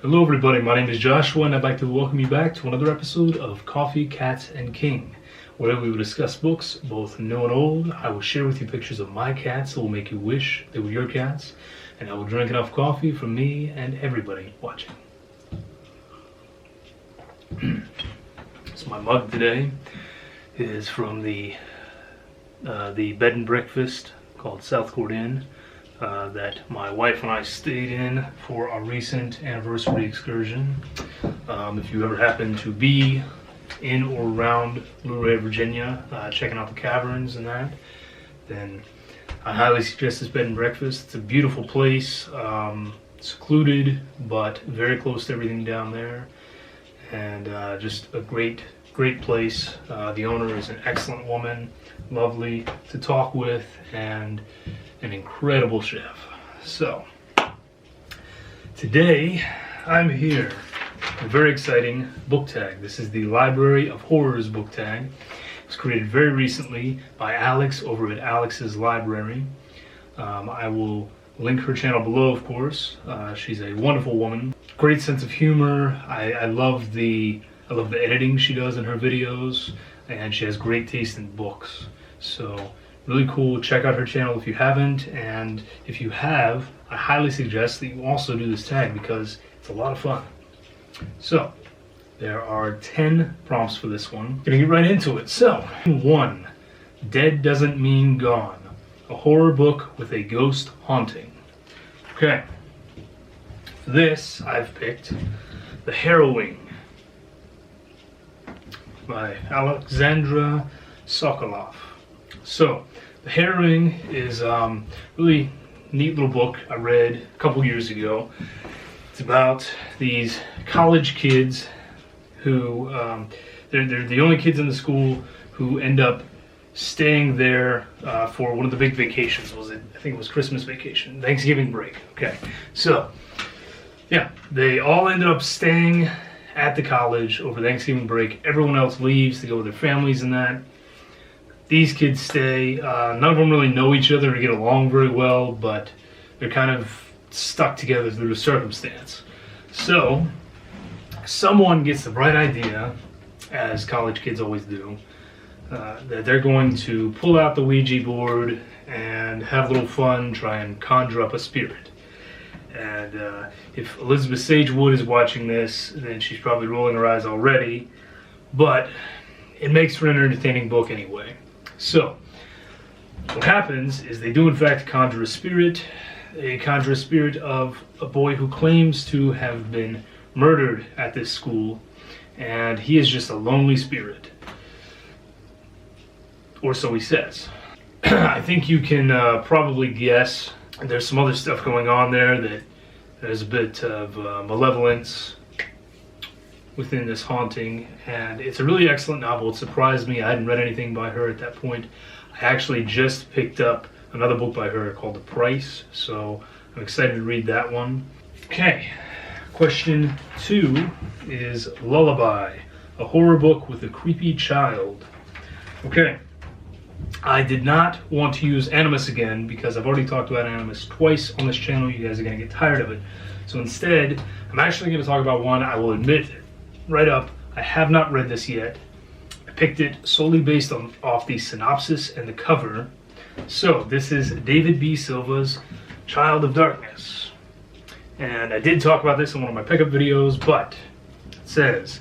Hello everybody, my name is Joshua and I'd like to welcome you back to another episode of Coffee, Cats, and King, where we will discuss books, both new and old. I will share with you pictures of my cats that will make you wish they were your cats, and I will drink enough coffee for me and everybody watching. So my mug today is from the bed and breakfast called South Court Inn that my wife and I stayed in for our recent anniversary excursion. If you ever happen to be in or around Luray, Virginia, checking out the caverns and that, then I highly suggest this bed and breakfast. It's a beautiful place, secluded, but very close to everything down there, and just a great place. The owner is an excellent woman, lovely to talk with, and an incredible chef. So today I'm here, a very exciting book tag. This is the Library of Horrors book tag. It was created very recently by Alex over at Alex's Library. I will link her channel below, of course. She's a wonderful woman, great sense of humor. I love the editing she does in her videos, and she has great taste in books. So really cool. Check out her channel if you haven't, and if you have, I highly suggest that you also do this tag because it's a lot of fun. So there are 10 prompts for this one. Gonna get right into it. So 1, Dead Doesn't Mean Gone, a horror book with a ghost haunting. Okay, for this I've picked The Harrowing by Alexandra Sokoloff. So The Harrowing is a really neat little book I read a couple years ago. It's about these college kids who, they're the only kids in the school who end up staying there for one of the big vacations. I think it was Christmas vacation, Thanksgiving break. Okay, so yeah, they all ended up staying at the college over Thanksgiving break. Everyone else leaves to go with their families and that. These kids stay. None of them really know each other or get along very well, but they're kind of stuck together through the circumstance. So someone gets the bright idea, as college kids always do, that they're going to pull out the Ouija board and have a little fun, try and conjure up a spirit. And if Elizabeth Sagewood is watching this, then she's probably rolling her eyes already, but it makes for an entertaining book anyway. So what happens is they do in fact conjure a spirit. They conjure a spirit of a boy who claims to have been murdered at this school, and he is just a lonely spirit, or so he says. I think you can probably guess there's some other stuff going on there, that there's a bit of malevolence within this haunting, and it's a really excellent novel. It surprised me. I hadn't read anything by her at that point. I actually just picked up another book by her called The Price, so I'm excited to read that one. Okay, question 2 is Lullaby, a horror book with a creepy child. Okay, I did not want to use Animus again because I've already talked about Animus twice on this channel. You guys are going to get tired of it. So instead, I'm actually going to talk about one I will admit right up, I have not read this yet. I picked it solely based off the synopsis and the cover. So this is David B. Silva's Child of Darkness. And I did talk about this in one of my pickup videos, but it says,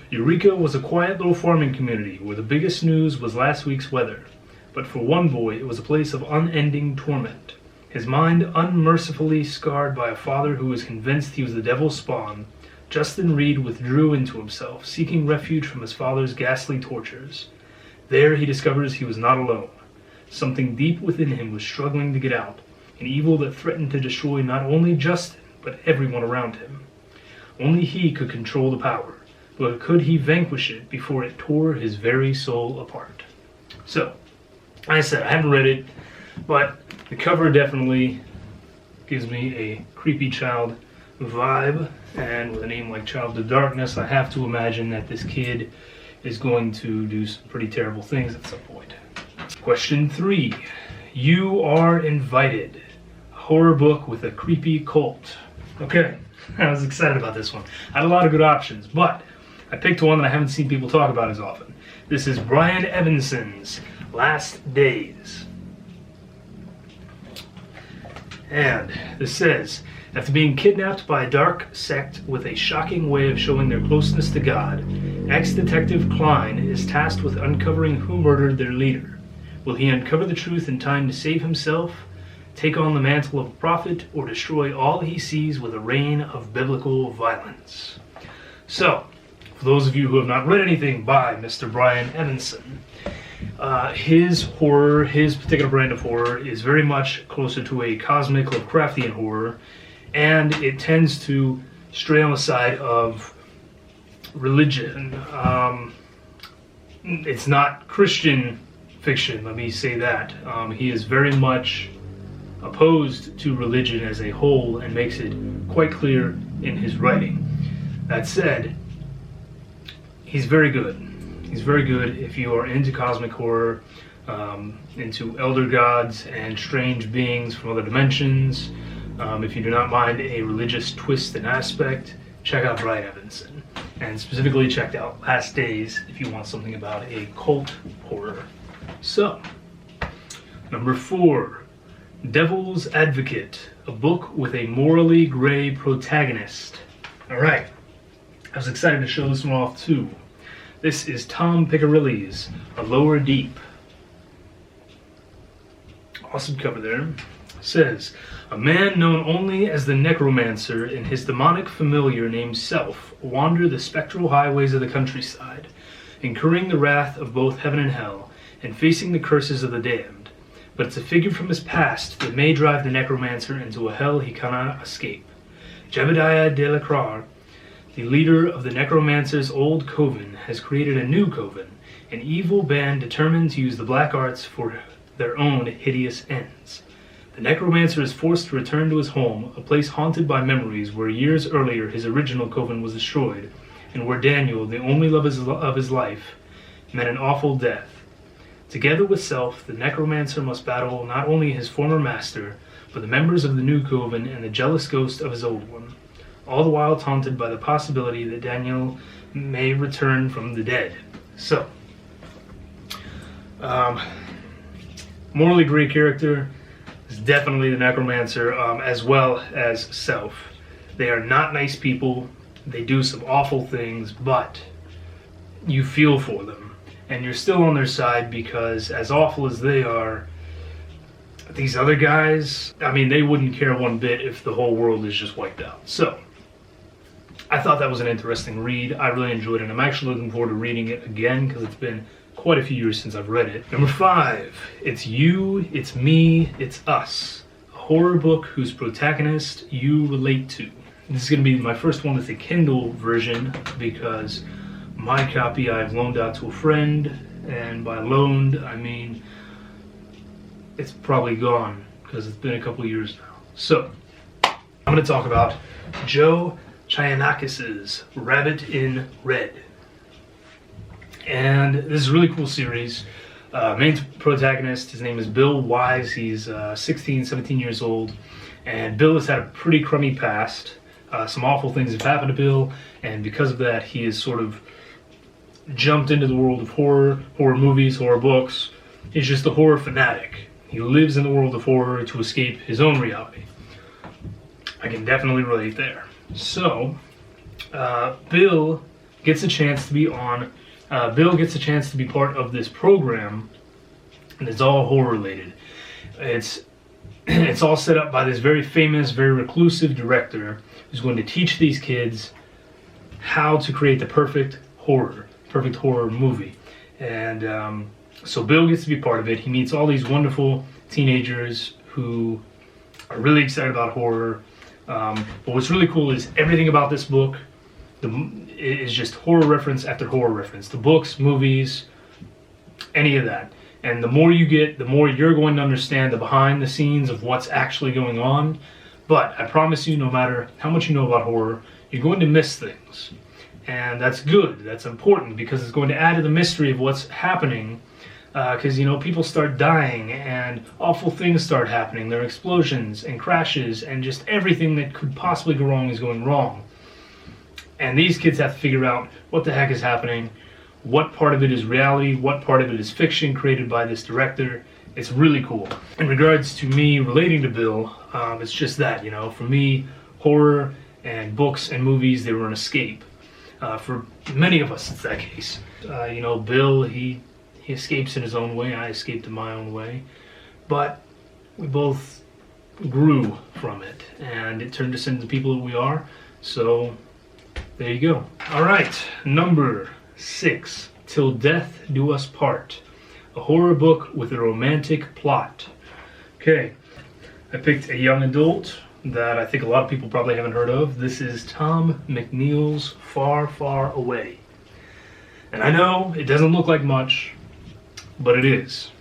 Eureka was a quiet little farming community where the biggest news was last week's weather. But for one boy, it was a place of unending torment. His mind unmercifully scarred by a father who was convinced he was the devil's spawn, Justin Reed withdrew into himself, seeking refuge from his father's ghastly tortures. There he discovers he was not alone. Something deep within him was struggling to get out, an evil that threatened to destroy not only Justin, but everyone around him. Only he could control the power, but could he vanquish it before it tore his very soul apart? So, like I said, I haven't read it, but the cover definitely gives me a creepy child vibe, and with a name like Child of Darkness, I have to imagine that this kid is going to do some pretty terrible things at some point. Question 3. You Are Invited, a horror book with a creepy cult. Okay, I was excited about this one. I had a lot of good options, but I picked one that I haven't seen people talk about as often. This is Brian Evanson's Last Days. And this says, after being kidnapped by a dark sect with a shocking way of showing their closeness to God, ex-detective Klein is tasked with uncovering who murdered their leader. Will he uncover the truth in time to save himself, take on the mantle of a prophet, or destroy all he sees with a reign of biblical violence? So, for those of you who have not read anything by Mr. Brian Evanson, his horror, his particular brand of horror, is very much closer to a cosmic Lovecraftian horror, and it tends to stray on the side of religion. It's not Christian fiction, let me say that. He is very much opposed to religion as a whole and makes it quite clear in his writing. That said, he's very good. He's very good if you are into cosmic horror, into elder gods and strange beings from other dimensions. If you do not mind a religious twist and aspect, check out Brian Evanson. And specifically check out Last Days if you want something about a cult horror. So, number 4, Devil's Advocate, a book with a morally gray protagonist. Alright, I was excited to show this one off too. This is Tom Piccirilli's A Lower Deep. Awesome cover there. It says, a man known only as the Necromancer and his demonic familiar named Self wander the spectral highways of the countryside, incurring the wrath of both heaven and hell, and facing the curses of the damned. But it's a figure from his past that may drive the Necromancer into a hell he cannot escape. Jebediah de la Croix, the leader of the Necromancer's old coven, has created a new coven, an evil band determined to use the black arts for their own hideous ends. The Necromancer is forced to return to his home, a place haunted by memories where years earlier his original coven was destroyed, and where Daniel, the only love of his life, met an awful death. Together with Self, the Necromancer must battle not only his former master, but the members of the new coven and the jealous ghost of his old one, all the while taunted by the possibility that Daniel may return from the dead. So, morally gray character is definitely the Necromancer, as well as Self. They are not nice people. They do some awful things, but you feel for them. And you're still on their side because, as awful as they are, these other guys, I mean, they wouldn't care one bit if the whole world is just wiped out. So, I thought that was an interesting read. I really enjoyed it. I'm actually looking forward to reading it again because it's been quite a few years since I've read it. Number 5, It's You, It's Me, It's Us. A horror book whose protagonist you relate to. This is going to be my first one with a Kindle version because my copy I've loaned out to a friend, and by loaned, I mean it's probably gone because it's been a couple years now. So, I'm going to talk about Joe Chyanakis' Rabbit in Red. And this is a really cool series. Main protagonist, his name is Bill Wise. He's 16, 17 years old. And Bill has had a pretty crummy past. Some awful things have happened to Bill. And because of that, he has sort of jumped into the world of horror movies, horror books. He's just a horror fanatic. He lives in the world of horror to escape his own reality. I can definitely relate there. So, Bill gets a chance to be part of this program, and it's all horror related. It's all set up by this very famous, very reclusive director who's going to teach these kids how to create the perfect horror movie. And so Bill gets to be part of it. He meets all these wonderful teenagers who are really excited about horror. But what's really cool is everything about this book is just horror reference after horror reference. The books, movies, any of that. And the more you get, the more you're going to understand the behind the scenes of what's actually going on. But I promise you, no matter how much you know about horror, you're going to miss things. And that's good. That's important because it's going to add to the mystery of what's happening Because, you know, people start dying and awful things start happening. There are explosions and crashes and just everything that could possibly go wrong is going wrong. And these kids have to figure out what the heck is happening, what part of it is reality, what part of it is fiction created by this director. It's really cool. In regards to me relating to Bill, it's just that, you know, for me, horror and books and movies, they were an escape. For many of us, it's that case. You know, Bill, he escapes in his own way. I escaped in my own way. But we both grew from it, and it turned us into the people that we are. So, there you go. All right, number 6, Till Death Do Us Part. A horror book with a romantic plot. Okay, I picked a young adult that I think a lot of people probably haven't heard of. This is Tom McNeil's Far, Far Away. And I know it doesn't look like much, but it is.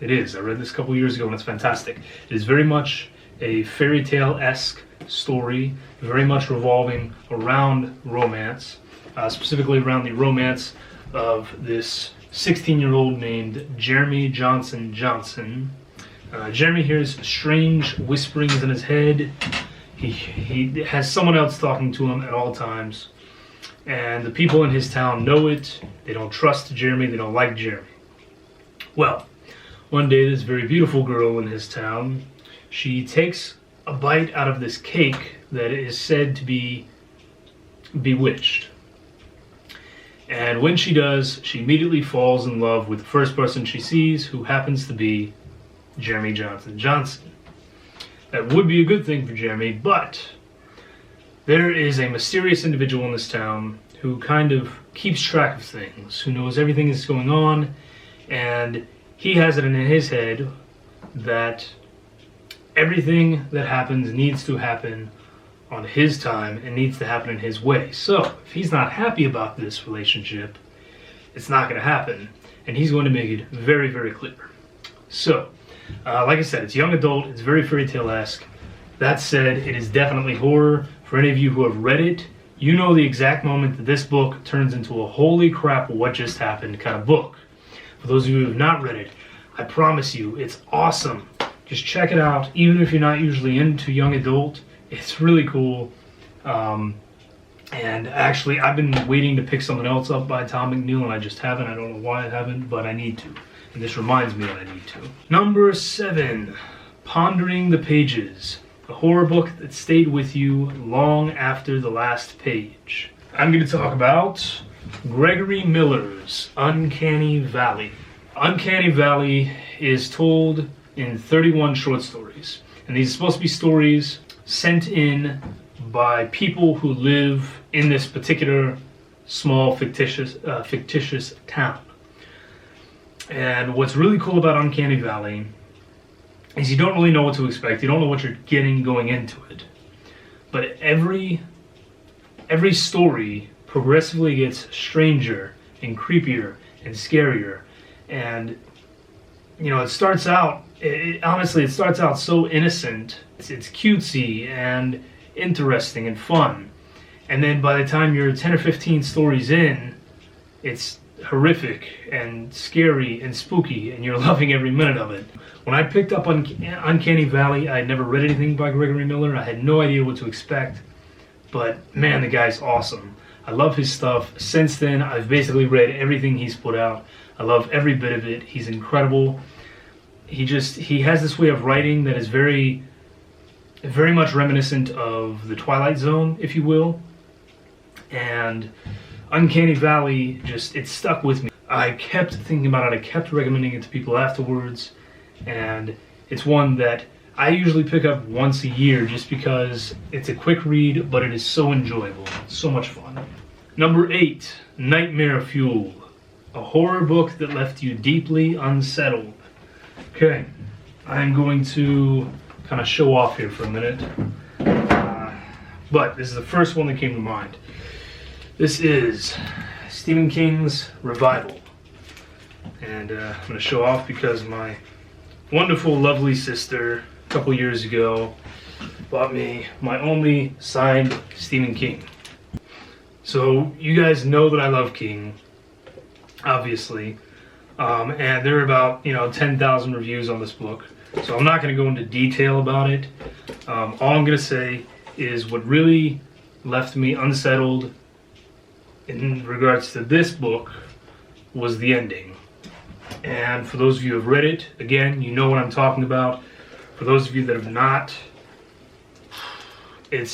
It is. I read this a couple years ago and it's fantastic. It is very much a fairy tale-esque story, very much revolving around romance, specifically around the romance of this 16-year-old named Jeremy Johnson Johnson. Jeremy hears strange whisperings in his head. He has someone else talking to him at all times. And the people in his town know it. They don't trust Jeremy. They don't like Jeremy. Well, one day this very beautiful girl in his town, she takes a bite out of this cake that is said to be bewitched. And when she does, she immediately falls in love with the first person she sees, who happens to be Jeremy Johnson Johnson. That would be a good thing for Jeremy, but there is a mysterious individual in this town who kind of keeps track of things, who knows everything that's going on, and he has it in his head that everything that happens needs to happen on his time and needs to happen in his way. So, if he's not happy about this relationship, it's not going to happen, and he's going to make it very, very clear. So, like I said, it's young adult, it's very fairy tale-esque. That said, it is definitely horror. For any of you who have read it, you know the exact moment that this book turns into a holy crap, what just happened kind of book. For those of you who have not read it, I promise you, it's awesome. Just check it out, even if you're not usually into young adult. It's really cool. And actually, I've been waiting to pick something else up by Tom McNeil, and I just haven't. I don't know why I haven't, but I need to. And this reminds me that I need to. Number 7, Pondering the Pages. A horror book that stayed with you long after the last page. I'm going to talk about Gregory Miller's Uncanny Valley. Uncanny Valley is told in 31 short stories. And these are supposed to be stories sent in by people who live in this particular small fictitious town. And what's really cool about Uncanny Valley is you don't really know what to expect. You don't know what you're getting going into it. But every story progressively gets stranger and creepier and scarier. And, you know, it starts out, honestly, it starts out so innocent. It's cutesy and interesting and fun. And then by the time you're 10 or 15 stories in, it's horrific and scary and spooky, and you're loving every minute of it. When I picked up Uncanny Valley, I had never read anything by Gregory Miller. I had no idea what to expect. But, man, the guy's awesome. I love his stuff. Since then, I've basically read everything he's put out. I love every bit of it. He's incredible. He has this way of writing that is very, very much reminiscent of the Twilight Zone, if you will. And Uncanny Valley, it stuck with me. I kept thinking about it. I kept recommending it to people afterwards. And it's one that I usually pick up once a year just because it's a quick read, but it is so enjoyable. It's so much fun. Number 8, Nightmare Fuel. A horror book that left you deeply unsettled. Okay, I'm going to kind of show off here for a minute. But this is the first one that came to mind. This is Stephen King's Revival. And I'm going to show off because my wonderful, lovely sister a couple years ago bought me my only signed Stephen King. So you guys know that I love King, obviously. And there are about 10,000 reviews on this book. So I'm not going to go into detail about it. All I'm going to say is what really left me unsettled in regards to this book was the ending. And for those of you who have read it, again, you know what I'm talking about. For those of you that have not, it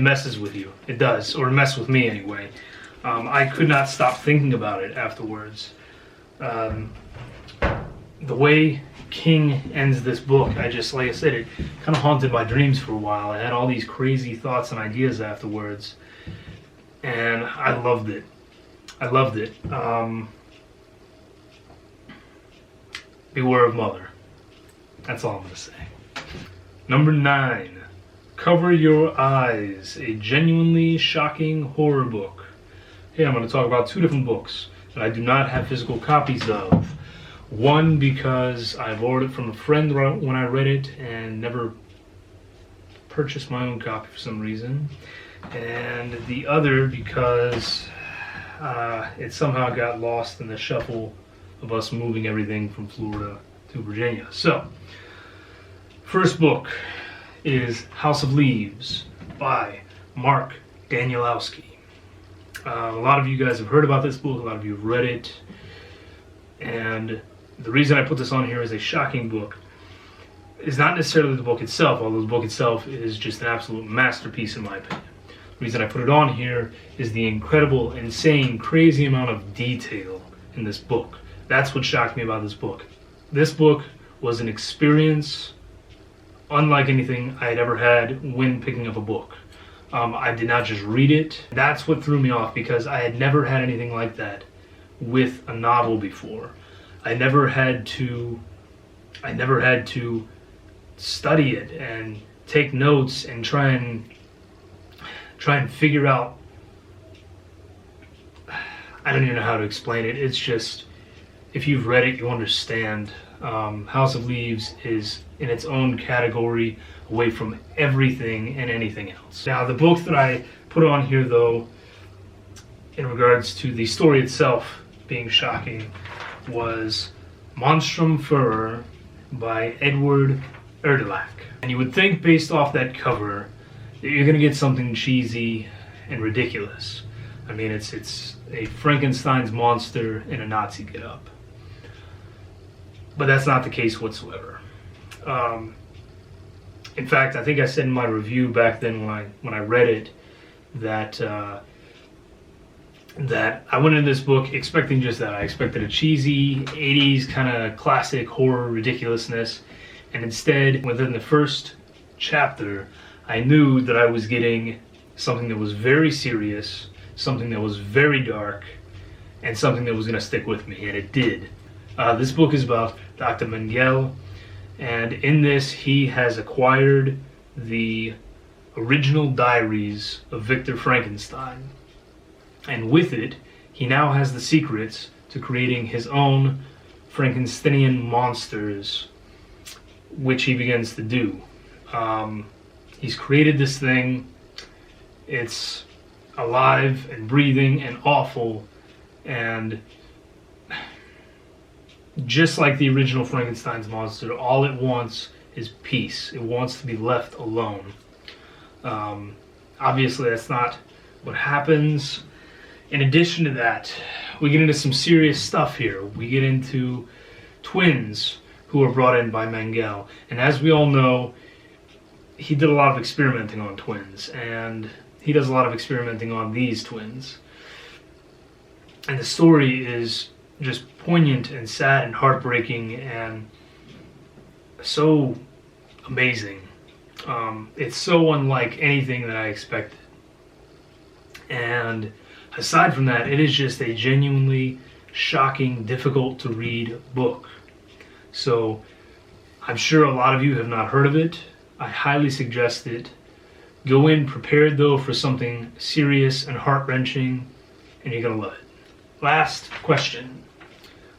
messes with you. It does, or it messed with me anyway. I could not stop thinking about it afterwards. The way King ends this book, like I said, it kind of haunted my dreams for a while. I had all these crazy thoughts and ideas afterwards, and I loved it. Beware of Mother. That's all I'm going to say. Number 9. Cover Your Eyes, a genuinely shocking horror book. Here I'm going to talk about 2 different books that I do not have physical copies of. One because I borrowed it from a friend when I read it and never purchased my own copy for some reason. And the other because it somehow got lost in the shuffle of us moving everything from Florida to Virginia. So, first book is House of Leaves by Mark Daniellowski. A lot of you guys have heard about this book, a lot of you have read it, and the reason I put this on here as a shocking book is not necessarily the book itself, although the book itself is just an absolute masterpiece in my opinion. The reason I put it on here is the incredible, insane, crazy amount of detail in this book. That's what shocked me about this book. This book was an experience unlike anything I had ever had when picking up a book. I did not just read it. That's what threw me off, because I had never had anything like that with a novel before. I never had to study it and take notes and try and figure out. I don't even know how to explain it. It's just, if you've read it, you understand. House of Leaves is in its own category, away from everything and anything else. Now, the book that I put on here, though, in regards to the story itself being shocking, was Monstrum Furor by Edward Erdelak. And you would think, based off that cover, that you're going to get something cheesy and ridiculous. I mean, it's a Frankenstein's monster in a Nazi get-up. But that's not the case whatsoever. In fact, I think I said in my review back then when I read it that I went into this book expecting just that. I expected a cheesy 80s kind of classic horror ridiculousness, and instead, within the first chapter, I knew that I was getting something that was very serious, something that was very dark, and something that was going to stick with me, and it did. This book is about Dr. Mengele, and in this he has acquired the original diaries of Victor Frankenstein. And with it, he now has the secrets to creating his own Frankensteinian monsters, which he begins to do. He's created this thing. It's alive and breathing and awful, and just like the original Frankenstein's monster, all it wants is peace. It wants to be left alone. Obviously, that's not what happens. In addition to that, we get into some serious stuff here. We get into twins who are brought in by Mengele. And as we all know, he did a lot of experimenting on twins, and he does a lot of experimenting on these twins. And the story is just poignant and sad and heartbreaking and so amazing. It's so unlike anything that I expected. And aside from that, it is just a genuinely shocking, difficult to read book. So I'm sure a lot of you have not heard of it. I highly suggest it. Go in prepared, though, for something serious and heart-wrenching, and you're going to love it. Last question.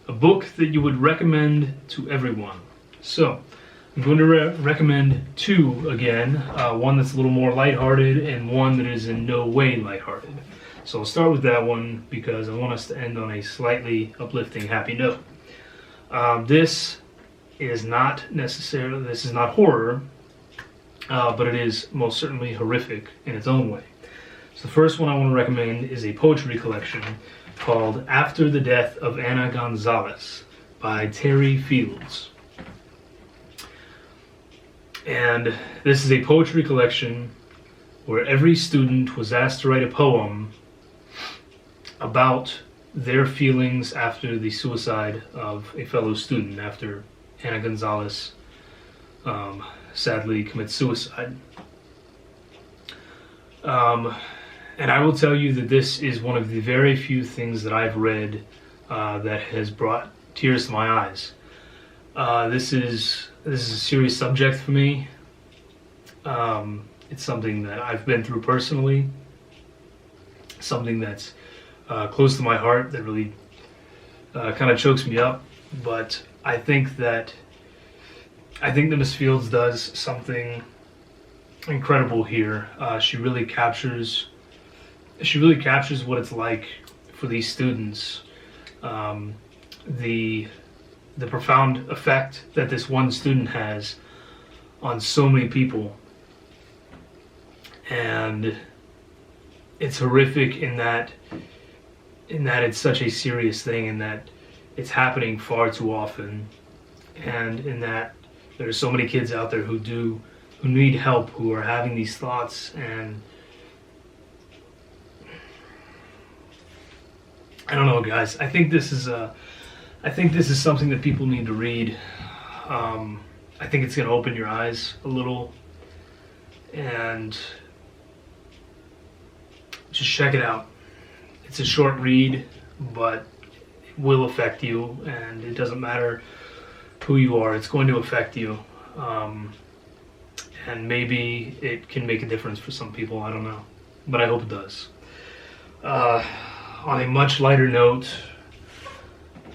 A book that you would recommend to everyone. So, I'm going to recommend two again, one that's a little more lighthearted and one that is in no way lighthearted. So I'll start with that one because I want us to end on a slightly uplifting, happy note. This is not horror, but it is most certainly horrific in its own way. So the first one I want to recommend is a poetry collection called After the Death of Ana Gonzalez by Terry Fields. And this is a poetry collection where every student was asked to write a poem about their feelings after the suicide of a fellow student, after Ana Gonzalez sadly commits suicide. And I will tell you that this is one of the very few things that I've read that has brought tears to my eyes. This is a serious subject for me. It's something that I've been through personally. Something that's close to my heart, that really kind of chokes me up. But I think that Miss Fields does something incredible here. She really captures what it's like for these students. The profound effect that this one student has on so many people. And it's horrific in that it's such a serious thing, and that it's happening far too often, and in that there are so many kids out there who need help, who are having these thoughts. And I don't know, guys. I think this is something that people need to read. I think it's going to open your eyes a little, and just check it out. It's a short read, but it will affect you, and it doesn't matter who you are, it's going to affect you. And maybe it can make a difference for some people, I don't know, but I hope it does. On a much lighter note,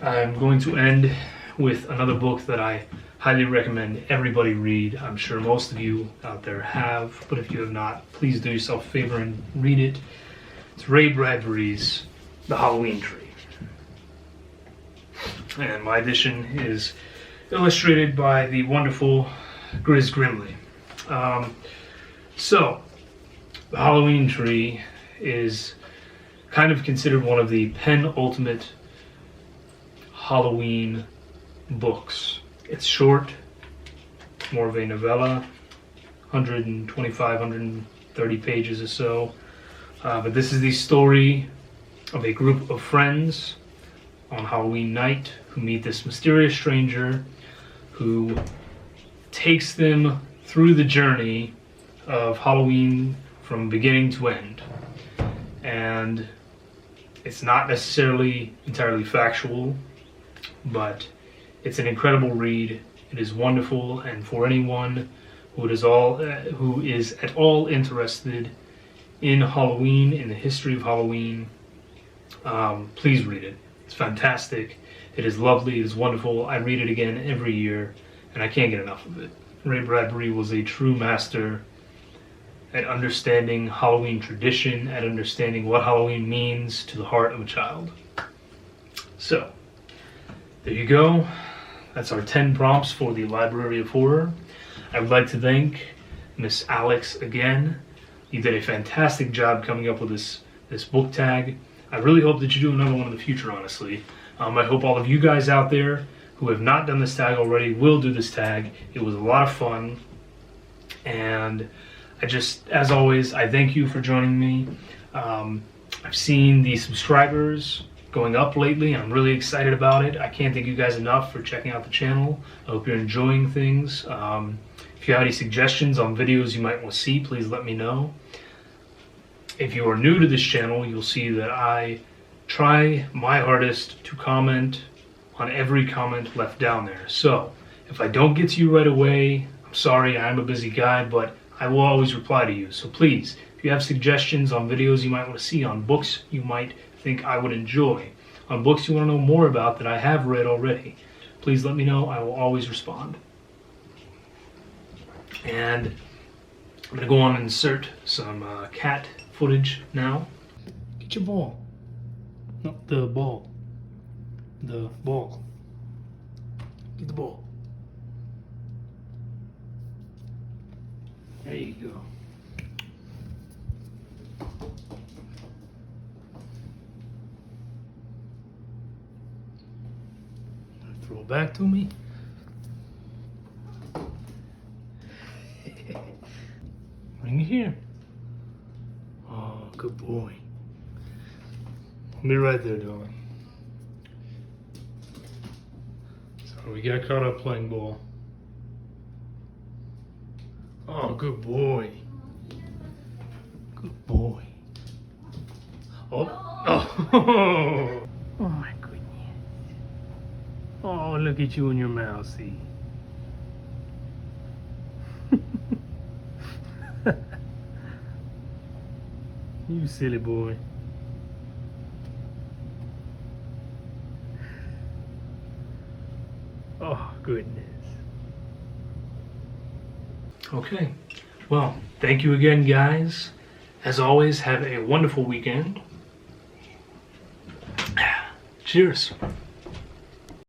I'm going to end with another book that I highly recommend everybody read. I'm sure most of you out there have, but if you have not, please do yourself a favor and read it. It's Ray Bradbury's The Halloween Tree. And my edition is illustrated by the wonderful Grizz Grimley. So, The Halloween Tree is kind of considered one of the penultimate Halloween books. It's short, more of a novella, 125, 130 pages or so. But this is the story of a group of friends on Halloween night who meet this mysterious stranger who takes them through the journey of Halloween from beginning to end. And it's not necessarily entirely factual, but it's an incredible read. It is wonderful, and for anyone who is at all interested in Halloween, in the history of Halloween, please read it. It's fantastic. It is lovely. It is wonderful. I read it again every year, and I can't get enough of it. Ray Bradbury was a true master at understanding Halloween tradition, at understanding what Halloween means to the heart of a child. So, there you go. That's our 10 prompts for the Library of Horror. I would like to thank Miss Alex again. You did a fantastic job coming up with this book tag. I really hope that you do another one in the future, honestly. I hope all of you guys out there who have not done this tag already will do this tag. It was a lot of fun. And as always, I thank you for joining me. I've seen the subscribers going up lately, and I'm really excited about it. I can't thank you guys enough for checking out the channel. I hope you're enjoying things. If you have any suggestions on videos you might want to see, please let me know. If you are new to this channel, you'll see that I try my hardest to comment on every comment left down there. So, if I don't get to you right away, I'm sorry, I'm a busy guy, but I will always reply to you. So please, if you have suggestions on videos you might want to see, on books you might think I would enjoy, on books you want to know more about that I have read already, please let me know. I will always respond. And I'm gonna go on and insert some cat footage now. Get your ball. Not the ball. The ball. Get the ball. There you go. Throw it back to me. Bring it here. Oh, good boy. I'll be right there, darling. So we got caught up playing ball. Oh, good boy. Good boy. Oh, oh, oh my goodness. Oh, look at you and your mousey. You silly boy. Oh, goodness. Okay. Well, thank you again, guys. As always, have a wonderful weekend. Cheers.